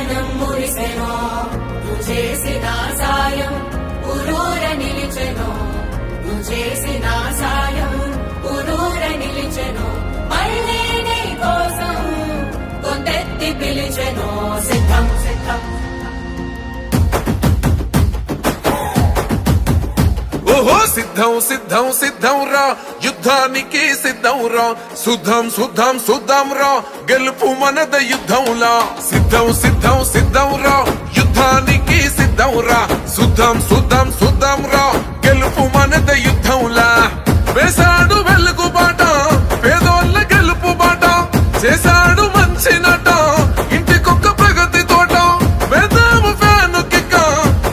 జనం మురిసెనో నువ్వు చేసిన సాయం ఊరూర నిలిచెనో నువ్వు చేసిన సాయం ఊరూర నిలిచెనో మళ్ళీ నీ కోసం గొంతెత్తి పిలిచెనో సిద్ధం సిద్ధం ఓహో సిద్ధం సిద్ధం సిద్ధం రా యుద్ధానికి సిద్ధం రా సుద్ధం సుద్ధం సుద్ధం రా గెలుపు మనద యుద్ధంలా సిద్ధం సిద్ధం సిద్ధం రా యుద్ధానికి సిద్ధం రా సుద్ధం సుద్ధం సుద్ధం రా గెలుపు మనద యుద్ధంలా వేసాడు వెలుగు బాట పేదోళ్ళ గెలుపు బాట చేశాడు మంచి నట ఇంటికొక్క ప్రగతి తోట వేదాము ఫ్యాను కిక్క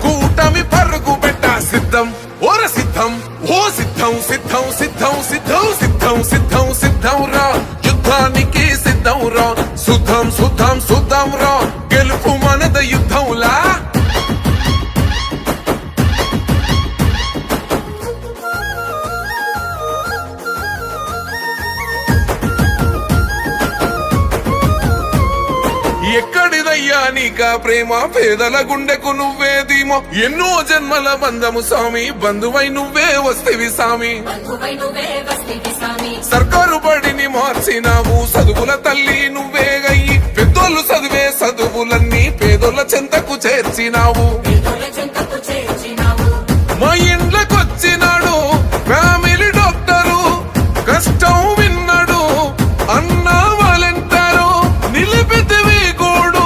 కూటమి పరుగు పెట్ట సిద్ధం ఓర సిద్ధం ఓ సిద్ధం సిద్ధం సిద్ధం సిద్ధం సిద్ధం సిద్ధం సిద్ధం రా యుద్ధానికి సిద్ధం రా సుద్ధం సుద్ధం సుద్ధం రా గెలుపు మనద యుద్ధంలా ఎక్కడిదయ్యా నీకా ప్రేమ పేదల గుండెకు నువ్వే ధీమో ఎన్నో జన్మల బంధము స్వామి బంధువై నువ్వే వస్తేవి స్వామి సర్కారు బడిని మార్చినావు చదువుల తల్లి నువ్వే గయ్యి పెద్దోళ్ళు చదివే చదువులన్నీ పేదోళ్ళ చెంతకు చేర్చినావు మా ఇండ్లకొచ్చినాడు ఫ్యామిలీ డాక్టరు కష్టం విన్నాడు అన్నా వాలంటారు నిలిపితివి గోడు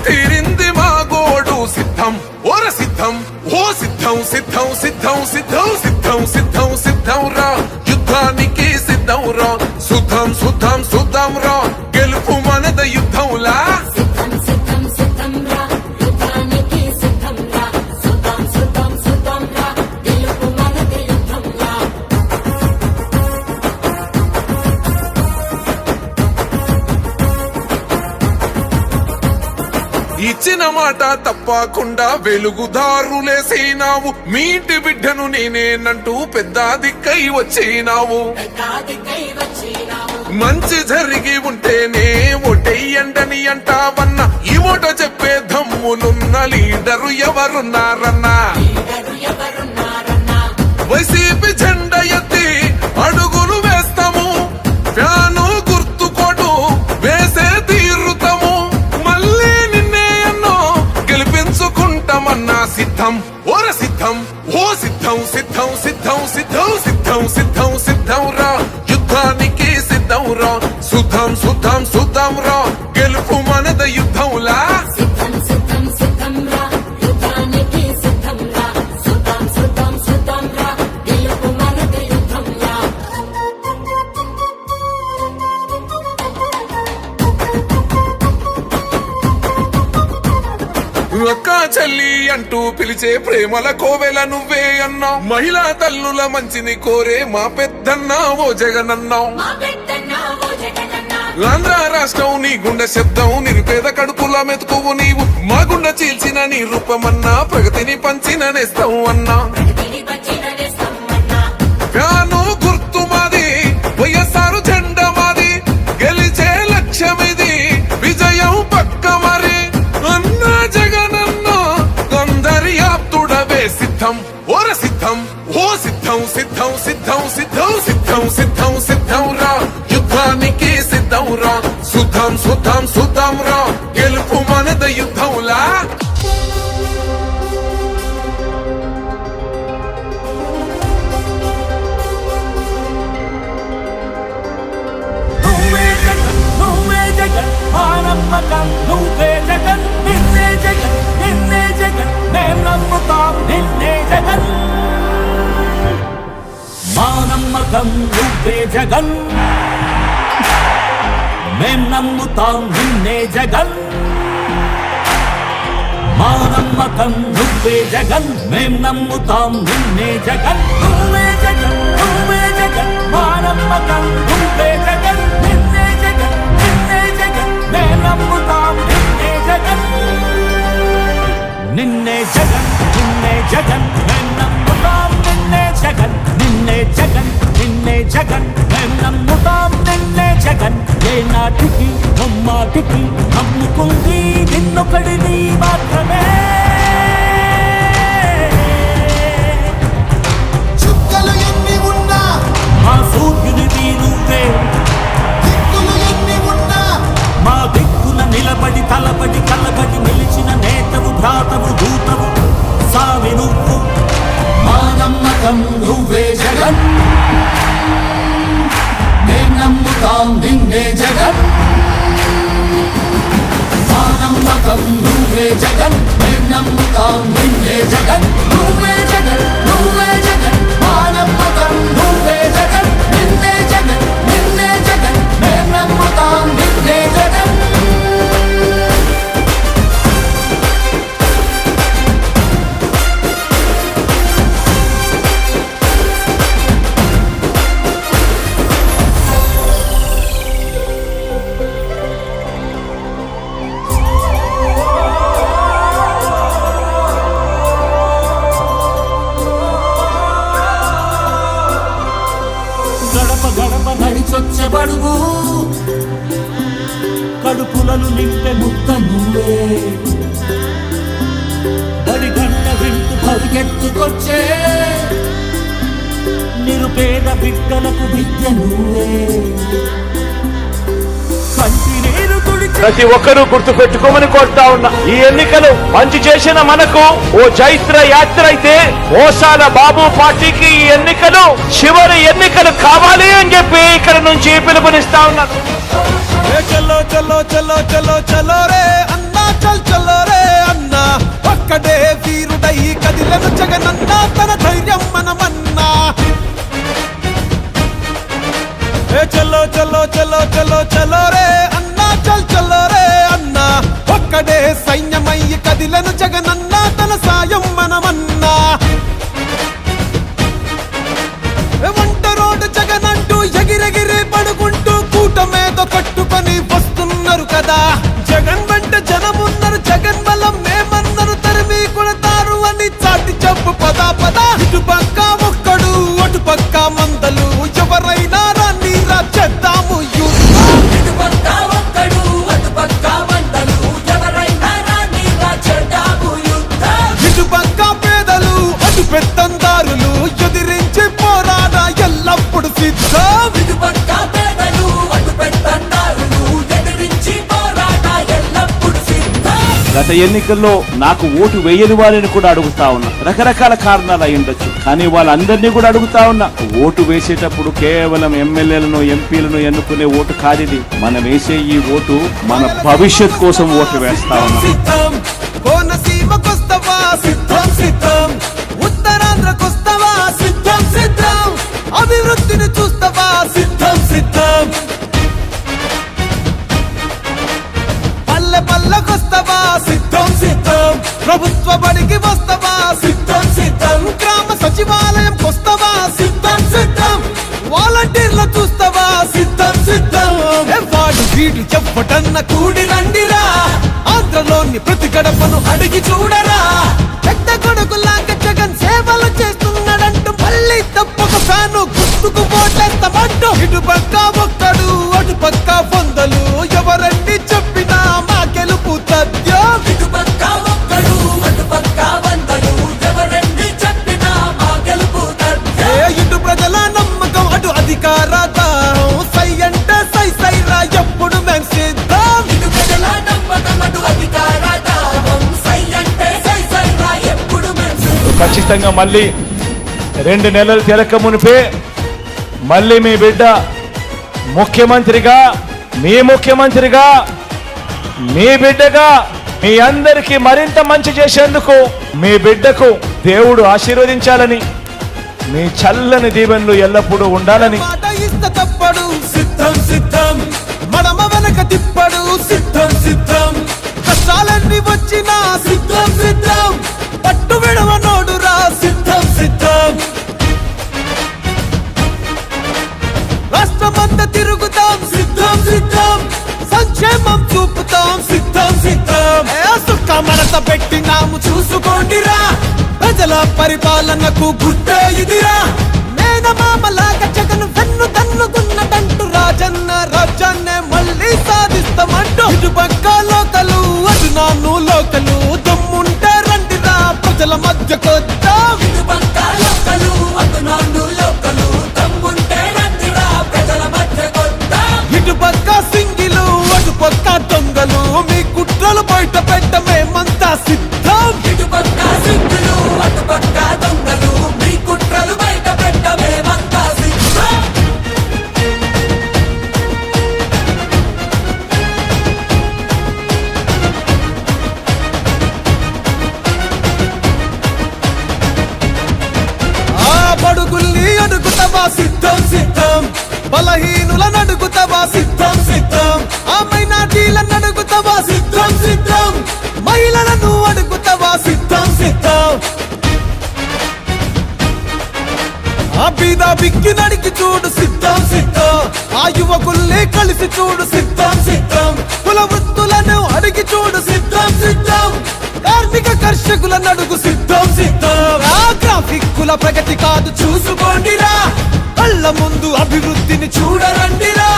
తీరింది మా గోడు సిద్ధం ఓర సిద్ధం ఓ సిద్ధం సిద్ధం సిద్ధం సిద్ధం సిద్ధం సిద్ధం సిద్ధం రా యుద్ధానికి సిద్ధం రా సుద్ధం సుద్ధం సుద్ధం రా గెలుపు మనద యుద్ధంలా ఇచ్చిన మాట తప్పకుండా వెలుగుదారులేసినావు మీ ఇంటి బిడ్డను నేనేనంటూ పెద్ద దిక్కై వచ్చినావు మంచి జరిగి ఉంటేనే ఓటెయ్యండని అంటావన్నా ఈ ఓట చెప్పే దమ్ములున్న లీడరు ఎవరున్నారన్నా వైసీపీ జెండా ఎత్తి అడుగులు వేస్తాము ఫ్యాను గుర్తుకోటు వేసే తీరుతాము మళ్ళీ నిన్నే ఎన్నో గెలిపించుకుంటామన్నా సిద్ధం ఓర సిద్ధం ఓ సిద్ధం సిద్ధం సిద్ధం సిద్ధం సిద్ధం సిద్ధం సిద్ధం రా యుద్ధానికి సిద్ధం రా సుద్ధం సుద్ధం సుద్ధం రా గెలుపు మనద యుద్ధంలా అక్క చెల్లి అంటూ పిలిచే ప్రేమల కోవెల నువ్వే అన్నావు మహిళా తల్లుల మంచిని కోరే మా పెద్దన్నా ఓ జగనన్నావు ఆంధ్ర రాష్ట్రం నీ గుండె శబ్దం నిరుపేద కడుపుల మెతుకువు నీవు మా గుండె చీల్చిన నీ రూపమన్నా ప్రగతిని పంచిన నేస్తావు అన్నా ఫ్యాను గుర్తు మాది వైఎస్ఆర్ జెండా మాది గెలిచే లక్ష్యమిది విజయం పక్క మరి అన్నా జగనన్నా కొందరియాప్తుడవే సిద్ధం ఓర సిద్ధం ఓ సిద్ధం సిద్ధం సిద్ధం సిద్ధం సిద్ధం సిద్ధం సిద్ధం రా యుద్ధానికి సిద్ధం రా సుద్ధం సుద్ధం సుద్ధం రా గెలుపు మనద యుద్ధంలా నువ్వే జగన్ నిన్నే జగన్ నిన్నే జగన్ మేం నమ్ముతాం నిన్నే జగన్ మా నమ్మకం నువ్వే జగన్ మేం నమ్ముతాం నిన్నే జగన్ మా నమ్మకం నువ్వే జగన్ మేం నమ్ముతాం నిన్నే జగన్ నువ్వే జగన్ నువ్వే జగన్ మా నమ్మకం నువ్వే జగన్ నిన్నే జగన్ నిన్నే జగన్ మేం నమ్ముతాం నిన్నే జగన్ నిన్నే జగన్ నిన్నే జగన్ మేం నమ్ముతాం నిన్నే జగన్ నిన్నే జగన్ నిన్నే జగన్ మేం నమ్ముతాం నిన్నే జగన్ ఏ నాటికి బొమ్మ ఇప్పటికీ నమ్ముకుంది నిన్నొకడిని మాత్రమే. చుక్కలు ఎన్ని ఉన్నా మా సూర్యునివి నువ్వే, దిక్కులు ఎన్ని ఉన్నా మా దిక్కున నిలబడి తలబడి కలబడి నిలిచిన నేతవు భ్రాతవు దూతవు సామి నువ్వు. మా నమ్మకం నువ్వే జగన్, మేం నమ్ముతాం నిన్నే జగన్. మా నమ్మకం నువ్వే జగన్, మేం నమ్ముతాం నిన్నే జగన్. నువ్వే జగన్, నువ్వే జగన్, మా నమ్మకం నువ్వే జగన్, నిన్నే జగన్, నిన్నే జగన్, మేం నమ్ముతాం నిన్నే జగన్. గడప గడప నడిచొచ్చబడుగు, కడుపులను నింపే ముద్ద నువ్వే. బడి గంట వింటూ పరిగెత్తుకొచ్చే నిరుపేద బిడ్డలకు విద్య నువ్వే. కంటి నీరు తుడిచి ప్రతి ఒక్కరూ గుర్తు పెట్టుకోమని కోరుతా ఉన్నా. ఈ ఎన్నికలు మంచి చేసిన మనకు ఓ చైత్ర యాత్ర అయితే, ఓసాల బాబు పార్టీకి ఈ ఎన్నికలు చివరి ఎన్నికలు కావాలి అని చెప్పి ఇక్కడ నుంచి పిలుపునిస్తా ఉన్నారు. చలో చలో చలో చలో చలో రే అన్నా, చల్ చలో రే అన్నా, ఒక్కడే వీరుడై కదిలను జగనన్నా, తన ధైర్యం మనమన్నా. చలో చలో చలో చలో చలో రే అన్నా, చల్ చలో రే అన్నా, ఒక్కడే సైన్యమయ్యి కదిలను జగనన్నా, తన సాయం మనమన్నా. వంట రోడ్డు జగనంటూ ఎగిరెగిరి పడుకుంటూ కూటమేదో కట్టుకొని వస్తున్నారు కదా. జగన్ వెంట జనమున్నారు, జగన్ బలం మేమన్నారు, తరిమి కొడతారు అని చాటి చెప్పు పదా పదా. ఇటు పక్క ఒక్కడు అటు పక్క మందలు, ఎవరైనా రాని చేద్దాము యుద్ధం. ఇటు పక్క ఒక్కడు అటు పక్క మంటలు, ఎవరైనా రాని చేద్దాము యుద్ధం. ఇటు పక్క పేదలు అటు పెత్తందారులు, ఎదిరించి పోరాడ ఎల్లప్పుడు సిద్ధం. ఇటు పక్క పేదలు అటు పెద్దన్నారులు, ఎదిరించి పోరాట ఎల్లప్పుడు సిద్ధం. గత ఎన్నికల్లో నాకు ఓటు వేయని వారిని కూడా అడుగుతా ఉన్నా. రకరకాల కారణాలు అయి ఉండొచ్చు, కానీ వాళ్ళందరినీ కూడా అడుగుతా ఉన్నా. ఓటు వేసేటప్పుడు కేవలం ఎమ్మెల్యేలను ఎంపీలను ఎన్నుకునే ఓటు కాదిది. మనం వేసే ఈ ఓటు మన భవిష్యత్ కోసం ఓటు వేస్తా ఉన్నాం. సిద్ధం కోనసీమకొస్తవా, సిద్ధం సిద్ధం ఉత్తరాంధ్రకొస్తవా, సిద్ధం సిద్ధం అభివృద్ధిని చూస్తవా, సిద్ధం సిద్ధం పల్లె పల్లెకొస్తవా, సిద్ధం సిద్ధం ప్రభుత్వ బడికి వస్తవా, సిద్ధం సిద్ధం గ్రామ సచివాలయం కొస్తవా, సిద్ధం సిద్ధం వాలంటీర్లు చూస్తవా, సిద్ధం సిద్ధం. వాడు వీడు చెప్పటన్న కూడి రండిరా, ఆంధ్రలోని ప్రతి గడపను అడిగి చూడరా. పెద్ద కొడుకులాగా జగన్ సేవలు చేస్తున్నాడంటూ మళ్ళీ తప్పక ఫ్యాను గుర్తుకు ఓటేస్తామంటూ. ఇటు పక్క ఒక్కడు అటు పక్క పొందలు, ఎవరండి చెప్పినా మా గెలుపు తథ్యం. ఇటు పక్క ఒక్కడు అటు పక్క వందలు, ఎవరండి చెప్పినా మా గెలుపు తథ్యం. ఇటు ప్రజల నమ్మకం అటు అధికార దాహం, సై అంటే సై సై రా ఎప్పుడు మేం సిద్ధం. ఇటు ప్రజల నమ్మకం అటు అధికార దాహం, సై అంటే సై సై రా ఎప్పుడు మేము సిద్ధం. ఖచ్చితంగా మళ్ళీ 2 నెలలు తిరక మునిపే మళ్ళీ మీ బిడ్డ ముఖ్యమంత్రిగా, మీ ముఖ్యమంత్రిగా, మీ బిడ్డగా మీ అందరికీ మరింత మంచి చేసేందుకు మీ బిడ్డకు దేవుడు ఆశీర్వదించాలని, మీ చల్లని దీవెనలు ఎల్లప్పుడూ ఉండాలని. మాట ఇస్త తప్పడు, సిద్ధం సిద్ధం మడమ వెనక తిప్పడు, సిద్ధం సిద్ధం కష్టాలన్నీ వచ్చినా, సిద్ధం సిద్ధం పట్టు విడవనోడురా, సిద్ధం సిద్ధం రాష్ట్రమంతా తిరుగుతాం, సిద్ధం సిద్ధం సంక్షేమం చూపుతాం, సిద్ధం సిద్ధం సుఖ మనత పెట్టినాము చూసుకోండిరా, ప్రజల పరిపాలనకు గుర్తే ఇదిరా. మేనమామలాగా జగన్ వెన్ను దన్నుకున్నదంటూ రాజన్న రాజ్యాన్నే మళ్ళీ సాధిస్తాం. సిద్ధమంటూ ఇటు పక్క లోకలు అటు నాన్ను లోకలు దమ్ముంటే రండిరా ప్రజల మధ్యకొద్దాం ఇటు పక్క లోకలు అటు నాన్ను లోకలు తమ్ముంటే రండిరా ప్రజల మధ్యకొద్దాం ఇటు పక్క సింగిలు అటు పక్క దొంగలు మీ కుట్రలు బయట పెట్ట మేమంతా సిద్ధం ఇటు పక్క సిద్ధులు అటు పక్క దొంగలు మీ కుట్రలు బయట పెట్ట మేమంతా సిద్ధం ఆ బడుగుల్ని అడుగుతావా సిద్ధం సిద్ధం బలహీనులను అడుగుతావా సిద్ధం సిద్ధం ఆ మైనార్టీలను అడుగుతావా సిద్ధం సిద్ధం మహిళలను అడుగుతావా సిద్ధం సిద్ధం ఆ బీద బిక్కి నడికి చూడు సిద్ధం సిద్ధం ఆ యువకుల్ని కలిసి చూడు సిద్ధం సిద్ధం కుల వృత్తులను అడిగి చూడు సిద్ధం సిద్ధం కార్మిక కర్షకులను అడుగు సిద్ధం సిద్ధం ఆ గ్రాఫిక్ కుల ప్రగతి కాదు చూసుకోండిరా కళ్ళ ముందు అభివృద్ధిని చూడరండిరా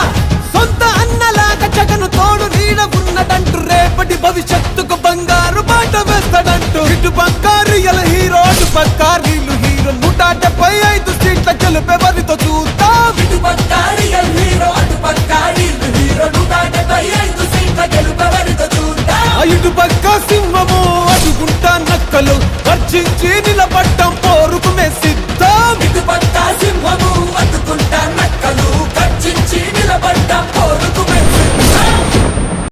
సొంత అన్నలాగా జగను తోడు నీడ ఉన్నదంటూ రేపటి భవిష్యత్తుకు బంగారు బాట వేస్తాడంటూ ఇటు పక్క రియల్ హీరో అటు పక్క రీలు హీరో 175 సీట్ల గెలుపెవరితో చూద్దాం ఇటు పక్క రియల్ హీరో అటు పక్క రీల్ హీరో 175 సీట్ల గెలుపెవరితో చూద్దాం ఆ ఇటు పక్క సింహము అడుగుంటా నక్కలు వర్జించి నిలబడ్డం పోరుకు మే సిద్ధం ఇటు పక్క సింహము అటు